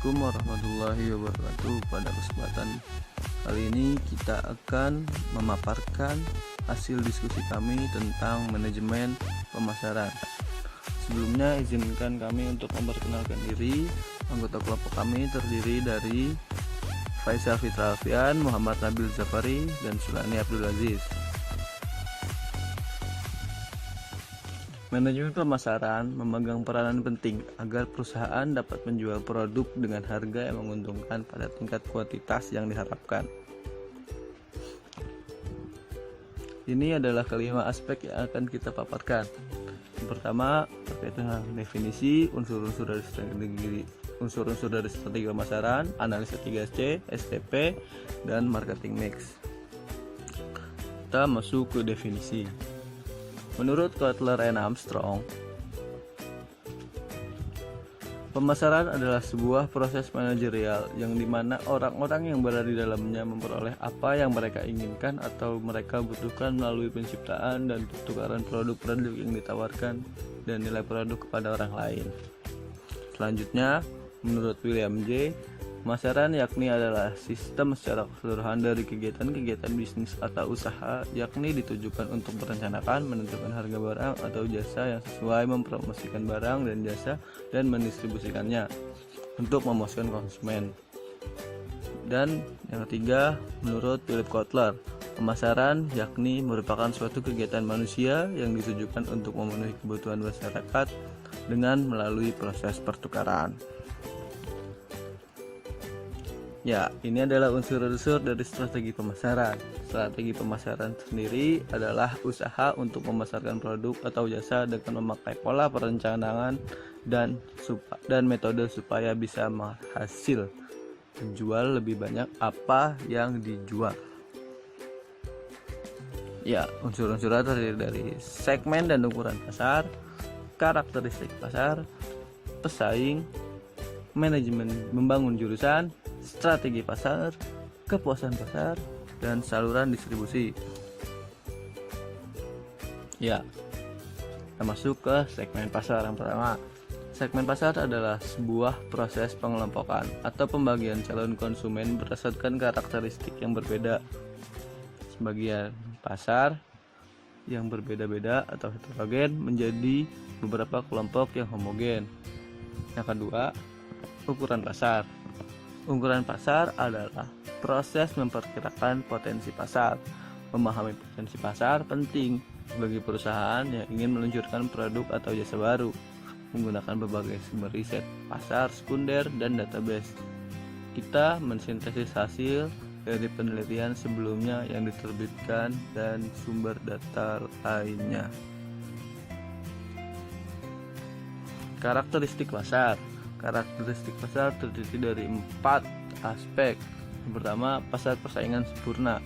Assalamualaikum warahmatullahi wabarakatuh. Pada kesempatan kali ini kita akan memaparkan hasil diskusi kami tentang manajemen pemasaran. Sebelumnya izinkan kami untuk memperkenalkan diri. Anggota kelompok kami terdiri dari Faisal Fitra Alfian, Muhammad Nabil Zafari, dan Sulani Abdul Aziz. Manajemen pemasaran memegang peranan penting agar perusahaan dapat menjual produk dengan harga yang menguntungkan pada tingkat kuantitas yang diharapkan. Ini adalah kelima aspek yang akan kita paparkan. Yang pertama, terkait dengan definisi unsur-unsur dari strategi pemasaran, analisa 3C, STP, dan marketing mix. Kita masuk ke definisi. Menurut Kotler and Armstrong, pemasaran adalah sebuah proses manajerial yang dimana orang-orang yang berada di dalamnya memperoleh apa yang mereka inginkan atau mereka butuhkan melalui penciptaan dan pertukaran produk-produk yang ditawarkan dan nilai produk kepada orang lain. Selanjutnya, menurut William J., pemasaran yakni adalah sistem secara keseluruhan dari kegiatan-kegiatan bisnis atau usaha, yakni ditujukan untuk merencanakan, menentukan harga barang atau jasa yang sesuai, mempromosikan barang dan jasa, dan mendistribusikannya untuk memuaskan konsumen. Dan yang ketiga, menurut Philip Kotler, pemasaran yakni merupakan suatu kegiatan manusia yang ditujukan untuk memenuhi kebutuhan masyarakat dengan melalui proses pertukaran. Ya, ini adalah unsur-unsur dari strategi pemasaran. Strategi pemasaran sendiri adalah usaha untuk memasarkan produk atau jasa dengan memakai pola perencanaan dan metode supaya bisa menghasil menjual lebih banyak apa yang dijual. Ya, unsur-unsurnya terdiri dari segmen dan ukuran pasar, karakteristik pasar, pesaing, manajemen membangun jurusan, strategi pasar, kepuasan pasar, dan saluran distribusi. Ya, kita masuk ke segmen pasar yang pertama. Segmen pasar adalah sebuah proses pengelompokan atau pembagian calon konsumen berdasarkan karakteristik yang berbeda. Sebagian pasar yang berbeda-beda atau heterogen menjadi beberapa kelompok yang homogen. Yang kedua, ukuran pasar. Ukuran pasar adalah proses memperkirakan potensi pasar. Memahami potensi pasar penting bagi perusahaan yang ingin meluncurkan produk atau jasa baru, menggunakan berbagai sumber riset pasar sekunder dan database. Kita mensintesis hasil dari penelitian sebelumnya yang diterbitkan dan sumber data lainnya. Karakteristik pasar. Karakteristik pasar terdiri dari 4 aspek. Yang pertama, pasar persaingan sempurna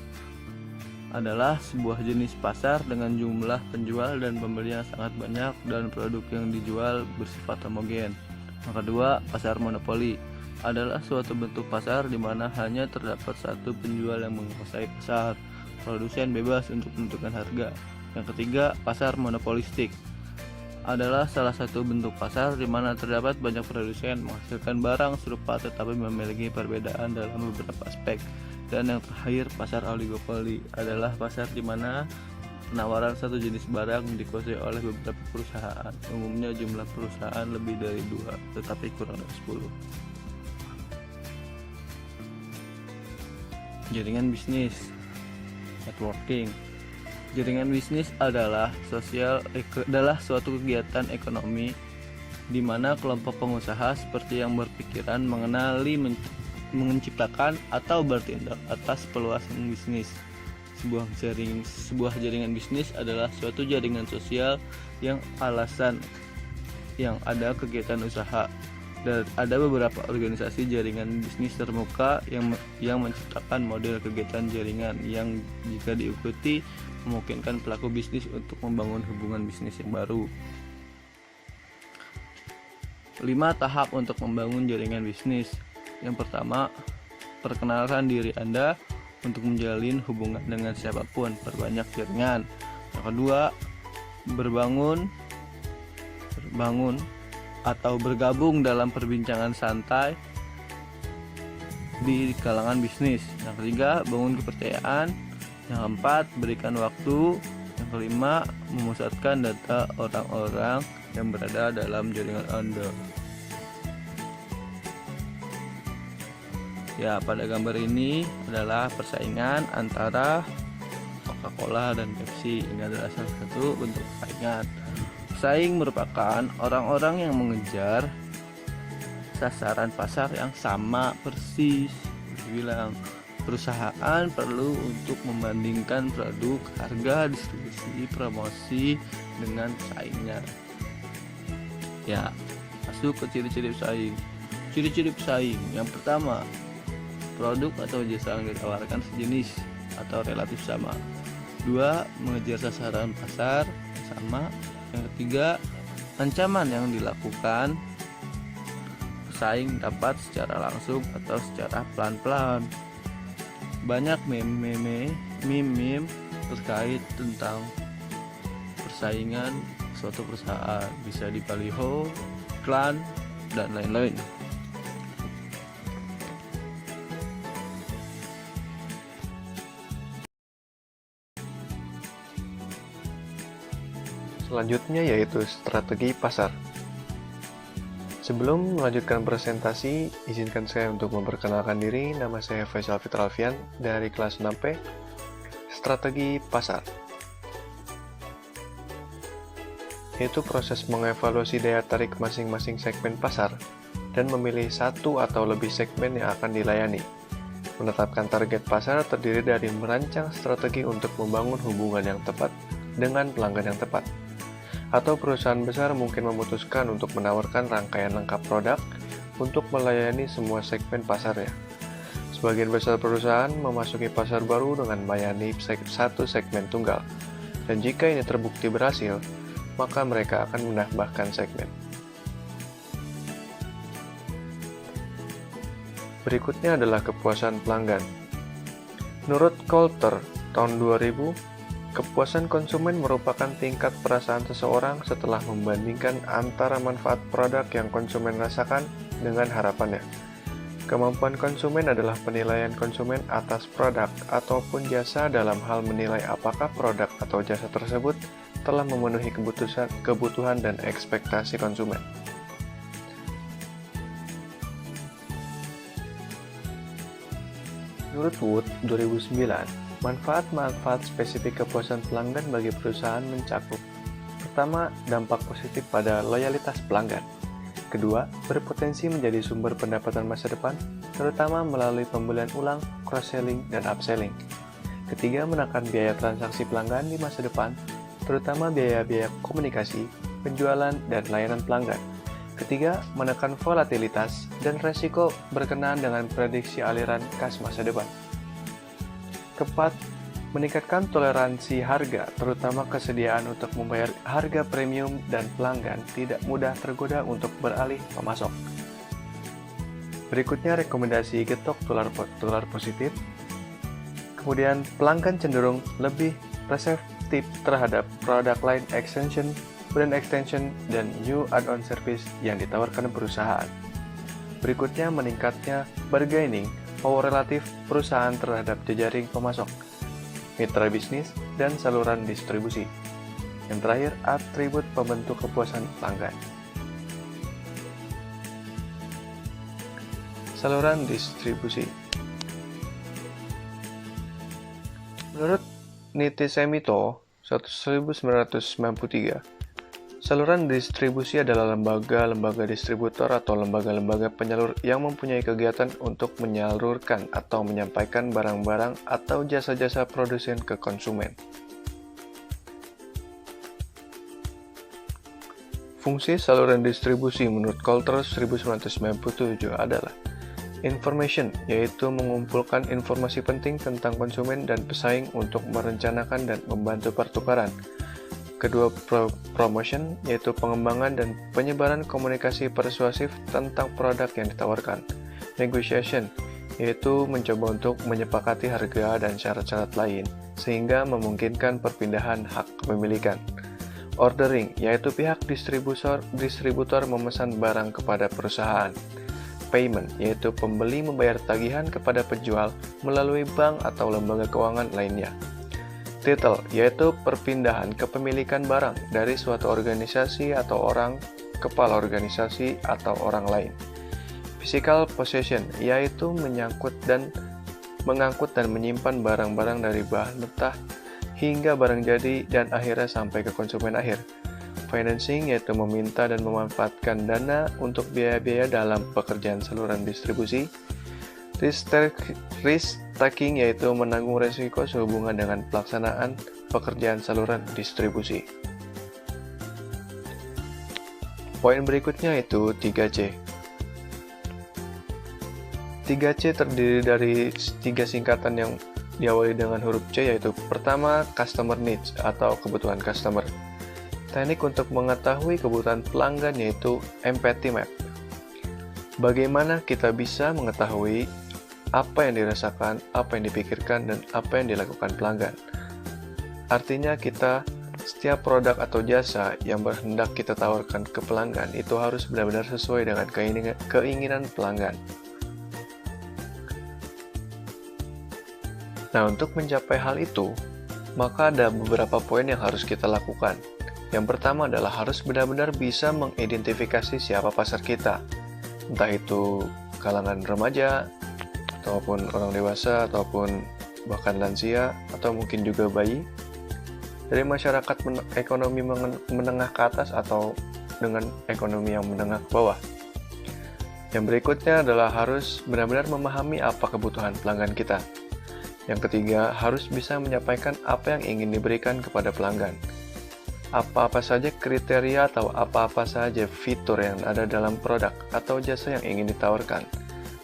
adalah sebuah jenis pasar dengan jumlah penjual dan pembeli yang sangat banyak dan produk yang dijual bersifat homogen. Yang kedua, pasar monopoli adalah suatu bentuk pasar di mana hanya terdapat satu penjual yang menguasai pasar. Produsen bebas untuk menentukan harga. Yang ketiga, pasar monopolistik adalah salah satu bentuk pasar di mana terdapat banyak produsen menghasilkan barang serupa tetapi memiliki perbedaan dalam beberapa aspek. Dan yang terakhir, pasar oligopoli adalah pasar di mana penawaran satu jenis barang dikuasai oleh beberapa perusahaan. Umumnya jumlah perusahaan lebih dari 2 tetapi kurang dari 10. Jaringan bisnis, networking. Jaringan bisnis adalah suatu kegiatan ekonomi di mana kelompok pengusaha seperti yang berpikiran mengenali, menciptakan atau bertindak atas peluasan bisnis. Sebuah jaringan bisnis adalah suatu jaringan sosial yang ada kegiatan usaha. Dan ada beberapa organisasi jaringan bisnis terbuka yang menciptakan model kegiatan jaringan yang jika diikuti memungkinkan pelaku bisnis untuk membangun hubungan bisnis yang baru. 5 tahap untuk membangun jaringan bisnis. Yang pertama, perkenalkan diri Anda untuk menjalin hubungan dengan siapapun, perbanyak jaringan. Yang kedua, berbangun atau bergabung dalam perbincangan santai di kalangan bisnis. Yang ketiga, bangun kepercayaan. Yang keempat, berikan waktu. Yang kelima, memusatkan data orang-orang yang berada dalam jaringan Anda. Ya, pada gambar ini adalah persaingan antara Coca-Cola dan Pepsi. Ini adalah salah satu bentuk persaingan. Pesaing merupakan orang-orang yang mengejar sasaran pasar yang sama persis. Dibilang perusahaan perlu untuk membandingkan produk, harga, distribusi, promosi dengan pesaingnya. Ya, masuk ke ciri-ciri pesaing. Ciri-ciri pesaing yang pertama, produk atau jasa yang ditawarkan sejenis atau relatif sama. Dua, mengejar sasaran pasar sama. Yang ketiga, ancaman yang dilakukan pesaing dapat secara langsung atau secara pelan-pelan. Banyak meme terkait tentang persaingan suatu perusahaan, bisa di baliho, iklan, dan lain-lain. Selanjutnya yaitu strategi pasar. Sebelum melanjutkan presentasi, izinkan saya untuk memperkenalkan diri. Nama saya Faisal Fitralfian dari kelas 6P, Strategi Pasar. Yaitu proses mengevaluasi daya tarik masing-masing segmen pasar dan memilih satu atau lebih segmen yang akan dilayani. Menetapkan target pasar terdiri dari merancang strategi untuk membangun hubungan yang tepat dengan pelanggan yang tepat. Atau perusahaan besar mungkin memutuskan untuk menawarkan rangkaian lengkap produk untuk melayani semua segmen pasarnya. Sebagian besar perusahaan memasuki pasar baru dengan melayani satu segmen tunggal, dan jika ini terbukti berhasil, maka mereka akan menambahkan segmen. Berikutnya adalah kepuasan pelanggan. Menurut Coulter tahun 2000, kepuasan konsumen merupakan tingkat perasaan seseorang setelah membandingkan antara manfaat produk yang konsumen rasakan dengan harapannya. Kemampuan konsumen adalah penilaian konsumen atas produk ataupun jasa dalam hal menilai apakah produk atau jasa tersebut telah memenuhi kebutuhan dan ekspektasi konsumen. Menurut Wood 2009, manfaat-manfaat spesifik kepuasan pelanggan bagi perusahaan mencakup: pertama, dampak positif pada loyalitas pelanggan. Kedua, berpotensi menjadi sumber pendapatan masa depan, terutama melalui pembelian ulang, cross-selling, dan upselling. Ketiga, menekan biaya transaksi pelanggan di masa depan, terutama biaya-biaya komunikasi, penjualan, dan layanan pelanggan. Ketiga, menekan volatilitas dan resiko berkenaan dengan prediksi aliran kas masa depan. Keempat, meningkatkan toleransi harga, terutama kesediaan untuk membayar harga premium dan pelanggan tidak mudah tergoda untuk beralih pemasok. Berikutnya rekomendasi getok tular positif. Kemudian pelanggan cenderung lebih reseptif terhadap product line extension, brand extension, dan new add-on service yang ditawarkan perusahaan. Berikutnya meningkatnya bargaining power relatif perusahaan terhadap jejaring pemasok, mitra bisnis, dan saluran distribusi. Yang terakhir, atribut pembentuk kepuasan pelanggan. Saluran distribusi. Menurut Nitisemito 1993, saluran distribusi adalah lembaga-lembaga distributor atau lembaga-lembaga penyalur yang mempunyai kegiatan untuk menyalurkan atau menyampaikan barang-barang atau jasa-jasa produsen ke konsumen. Fungsi saluran distribusi menurut Coulter 1997 adalah information, yaitu mengumpulkan informasi penting tentang konsumen dan pesaing untuk merencanakan dan membantu pertukaran. Kedua, promotion, yaitu pengembangan dan penyebaran komunikasi persuasif tentang produk yang ditawarkan. Negotiation, yaitu mencoba untuk menyepakati harga dan syarat-syarat lain, sehingga memungkinkan perpindahan hak kepemilikan. Ordering, yaitu pihak distributor memesan barang kepada perusahaan. payment, yaitu pembeli membayar tagihan kepada penjual melalui bank atau lembaga keuangan lainnya. Title, yaitu perpindahan kepemilikan barang dari suatu organisasi atau orang, kepala organisasi atau orang lain. Physical possession, yaitu mengangkut dan menyimpan barang-barang dari bahan mentah hingga barang jadi dan akhirnya sampai ke konsumen akhir. Financing, yaitu meminta dan memanfaatkan dana untuk biaya-biaya dalam pekerjaan saluran distribusi. Risk taking, yaitu menanggung resiko sehubungan dengan pelaksanaan pekerjaan saluran distribusi. Poin berikutnya itu 3C. 3C terdiri dari 3 singkatan yang diawali dengan huruf C, yaitu pertama, customer needs atau kebutuhan customer. Teknik untuk mengetahui kebutuhan pelanggan yaitu empathy map. Bagaimana kita bisa mengetahui apa yang dirasakan, apa yang dipikirkan, dan apa yang dilakukan pelanggan. Artinya setiap produk atau jasa yang berhendak kita tawarkan ke pelanggan itu harus benar-benar sesuai dengan keinginan pelanggan. Nah, untuk mencapai hal itu, maka ada beberapa poin yang harus kita lakukan. Yang pertama adalah harus benar-benar bisa mengidentifikasi siapa pasar kita. Entah itu kalangan remaja, ataupun orang dewasa, ataupun bahkan lansia, atau mungkin juga bayi. Dari masyarakat ekonomi menengah ke atas atau dengan ekonomi yang menengah ke bawah. Yang berikutnya adalah harus benar-benar memahami apa kebutuhan pelanggan kita. Yang ketiga, harus bisa menyampaikan apa yang ingin diberikan kepada pelanggan. Apa-apa saja kriteria atau apa-apa saja fitur yang ada dalam produk atau jasa yang ingin ditawarkan.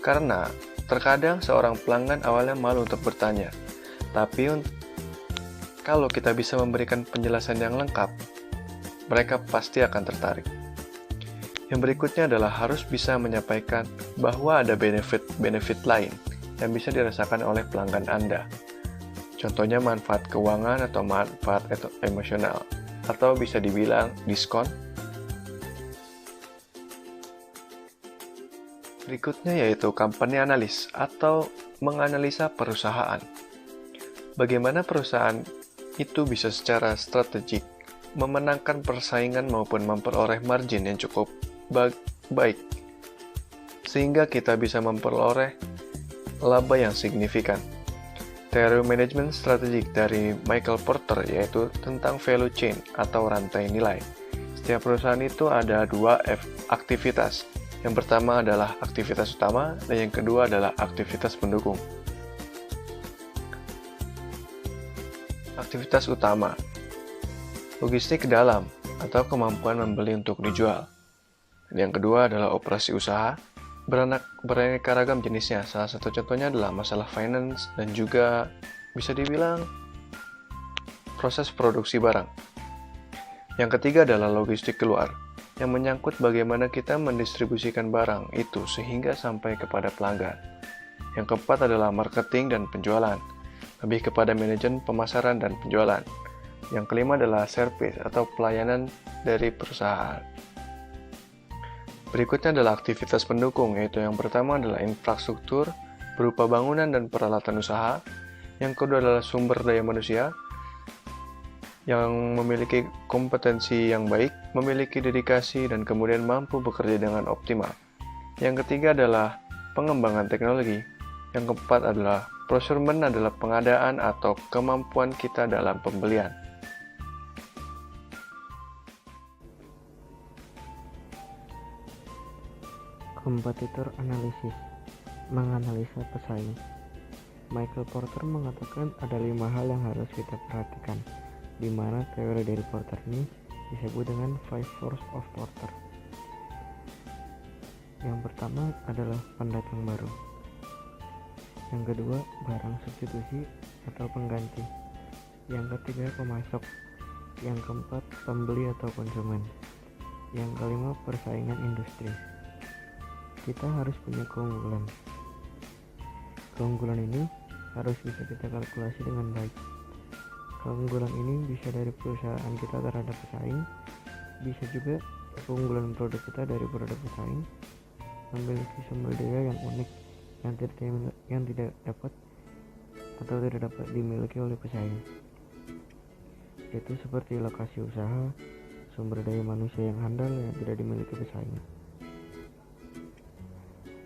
Karena terkadang seorang pelanggan awalnya malu untuk bertanya. Tapi kalau kita bisa memberikan penjelasan yang lengkap, mereka pasti akan tertarik. Yang berikutnya adalah harus bisa menyampaikan bahwa ada benefit lain yang bisa dirasakan oleh pelanggan Anda. Contohnya manfaat keuangan atau manfaat emosional, atau bisa dibilang diskon. Berikutnya yaitu company analysis atau menganalisa perusahaan. Bagaimana perusahaan itu bisa secara strategik memenangkan persaingan maupun memperoleh margin yang cukup baik, sehingga kita bisa memperoleh laba yang signifikan. Teori manajemen strategik dari Michael Porter yaitu tentang value chain atau rantai nilai. Setiap perusahaan itu ada dua aktivitas. Yang pertama adalah aktivitas utama dan yang kedua adalah aktivitas pendukung. Aktivitas utama, logistik ke dalam atau kemampuan membeli untuk dijual. Dan yang kedua adalah operasi usaha, beraneka ragam jenisnya. Salah satu contohnya adalah masalah finance dan juga bisa dibilang proses produksi barang. Yang ketiga adalah logistik keluar, yang menyangkut bagaimana kita mendistribusikan barang itu sehingga sampai kepada pelanggan. Yang keempat adalah marketing dan penjualan, lebih kepada manajemen pemasaran dan penjualan. Yang kelima adalah service atau pelayanan dari perusahaan. Berikutnya adalah aktivitas pendukung, yaitu yang pertama adalah infrastruktur berupa bangunan dan peralatan usaha. Yang kedua adalah sumber daya manusia yang memiliki kompetensi yang baik, memiliki dedikasi, dan kemudian mampu bekerja dengan optimal. Yang ketiga adalah pengembangan teknologi. Yang keempat adalah procurement, adalah pengadaan atau kemampuan kita dalam pembelian. Kompetitor analisis, menganalisa pesaing. Michael Porter mengatakan ada 5 hal yang harus kita perhatikan, di mana teori dari Porter ini disebut dengan 5 Forces of Porter. Yang pertama adalah pendatang baru. Yang kedua, barang substitusi atau pengganti. Yang ketiga, pemasok. Yang keempat, pembeli atau konsumen. Yang kelima, persaingan industri. Kita harus punya keunggulan. Keunggulan ini harus bisa kita kalkulasi dengan baik. Keunggulan ini bisa dari perusahaan kita terhadap pesaing, bisa juga keunggulan produk kita dari produk pesaing, memiliki sumber daya yang unik yang tidak dapat dimiliki oleh pesaing, yaitu seperti lokasi usaha, sumber daya manusia yang handal yang tidak dimiliki pesaing.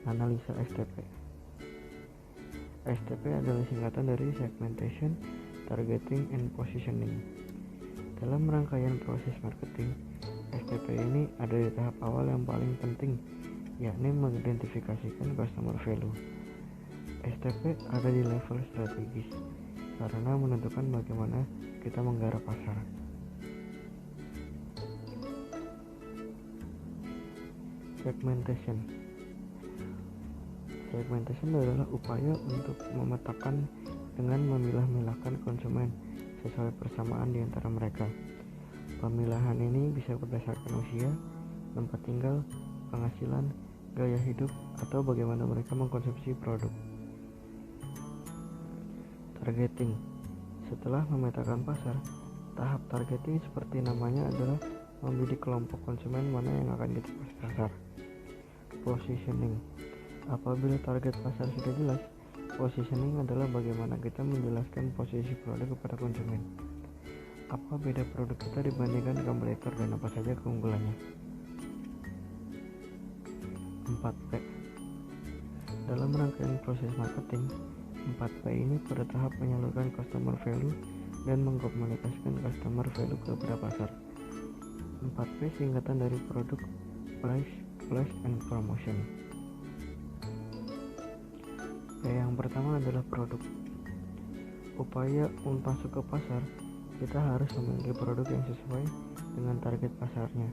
Analisa STP. STP adalah singkatan dari Segmentation, Targeting, and Positioning. Dalam rangkaian proses marketing, STP ini ada di tahap awal yang paling penting, yakni mengidentifikasikan customer value. STP ada di level strategis karena menentukan bagaimana kita menggarap pasar. Segmentation adalah upaya untuk memetakan dengan memilah-milahkan konsumen sesuai persamaan di antara mereka. Pemilahan ini bisa berdasarkan usia, tempat tinggal, penghasilan, gaya hidup, atau bagaimana mereka mengkonsumsi produk. Targeting. Setelah memetakan pasar, tahap targeting seperti namanya adalah membidik kelompok konsumen mana yang akan kita pasar. Positioning. Apabila target pasar sudah jelas, positioning adalah bagaimana kita menjelaskan posisi produk kepada konsumen. Apa beda produk kita dibandingkan kompetitor dan apa saja keunggulannya. 4P. Dalam rangkaian proses marketing, 4P ini pada tahap menyalurkan customer value dan mengkomunikasikan customer value kepada pasar. 4P singkatan dari produk, price, place, and promotion. P yang pertama adalah produk. Upaya untuk masuk ke pasar, kita harus memiliki produk yang sesuai dengan target pasarnya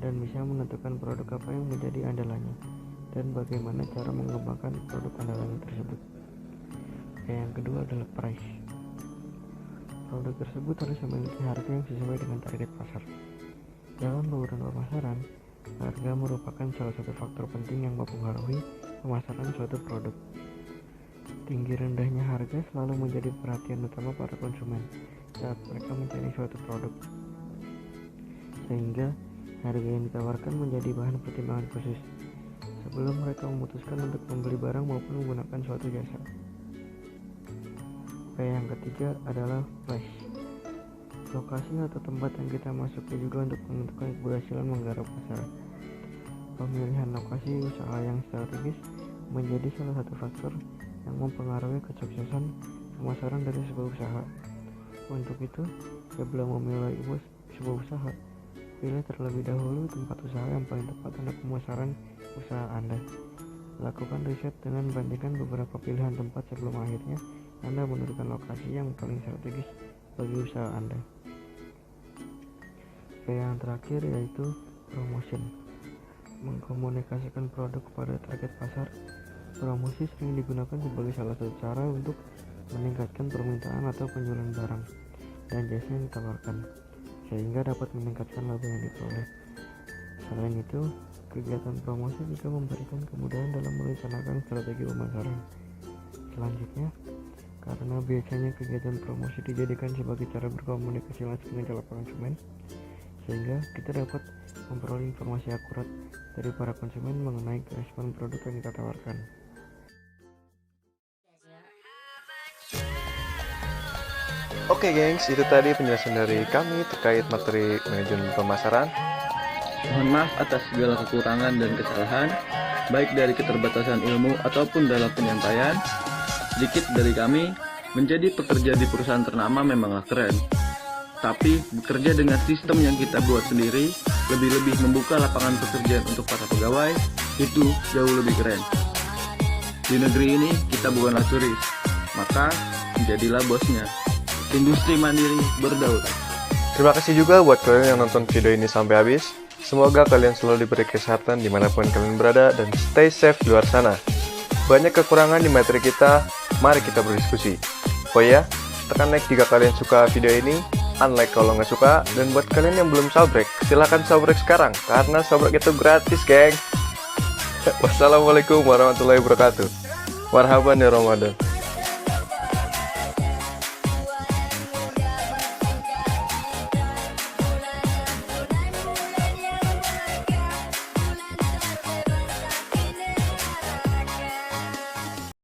dan bisa menentukan produk apa yang menjadi andalannya dan bagaimana cara mengembangkan produk andalannya tersebut. P yang kedua adalah price. Produk tersebut harus memiliki harga yang sesuai dengan target pasar. Dalam beberapa pemasaran, harga merupakan salah satu faktor penting yang mempengaruhi pemasaran suatu produk. Tinggi rendahnya harga selalu menjadi perhatian utama para konsumen saat mereka mencari suatu produk, sehingga harga yang ditawarkan menjadi bahan pertimbangan khusus sebelum mereka memutuskan untuk membeli barang maupun menggunakan suatu jasa. P yang ketiga adalah place. Lokasi atau tempat yang kita masuki juga untuk menentukan keberhasilan menggarap pasar. Pemilihan lokasi usaha yang strategis menjadi salah satu faktor yang mempengaruhi kesuksesan pemasaran dari sebuah usaha. Untuk itu, sebelum memulai sebuah usaha, pilih terlebih dahulu tempat usaha yang paling tepat untuk pemasaran usaha Anda. Lakukan riset dengan bandingkan beberapa pilihan tempat sebelum akhirnya Anda menentukan lokasi yang paling strategis bagi usaha Anda. P yang terakhir yaitu promotion. Mengkomunikasikan produk kepada target pasar. Promosi sering digunakan sebagai salah satu cara untuk meningkatkan permintaan atau penjualan barang dan jasa yang ditawarkan, sehingga dapat meningkatkan laba yang diperoleh. Selain itu, kegiatan promosi juga memberikan kemudahan dalam merencanakan strategi pemasaran. Selanjutnya, karena biasanya kegiatan promosi dijadikan sebagai cara berkomunikasi langsung dengan calon konsumen, sehingga kita dapat memperoleh informasi akurat dari para konsumen mengenai respon produk yang kita tawarkan. Oke gengs, itu tadi penjelasan dari kami terkait materi manajemen pemasaran. Mohon maaf atas segala kekurangan dan kesalahan, baik dari keterbatasan ilmu ataupun dalam penyampaian. Sedikit dari kami, menjadi pekerja di perusahaan ternama memanglah keren. Tapi bekerja dengan sistem yang kita buat sendiri, lebih-lebih membuka lapangan pekerjaan untuk para pegawai, itu jauh lebih keren. Di negeri ini kita bukanlah turis, maka menjadilah bosnya. Industri mandiri berdaulat. Terima kasih juga buat kalian yang nonton video ini sampai habis. Semoga kalian selalu diberi kesehatan dimanapun kalian berada dan stay safe di luar sana. Banyak kekurangan di materi kita, mari kita berdiskusi. Oh ya, tekan like jika kalian suka video ini, unlike kalau nggak suka, dan buat kalian yang belum subrek, silahkan subrek sekarang, karena subrek itu gratis, geng. Wassalamualaikum warahmatullahi wabarakatuh. Marhaban ya Ramadan.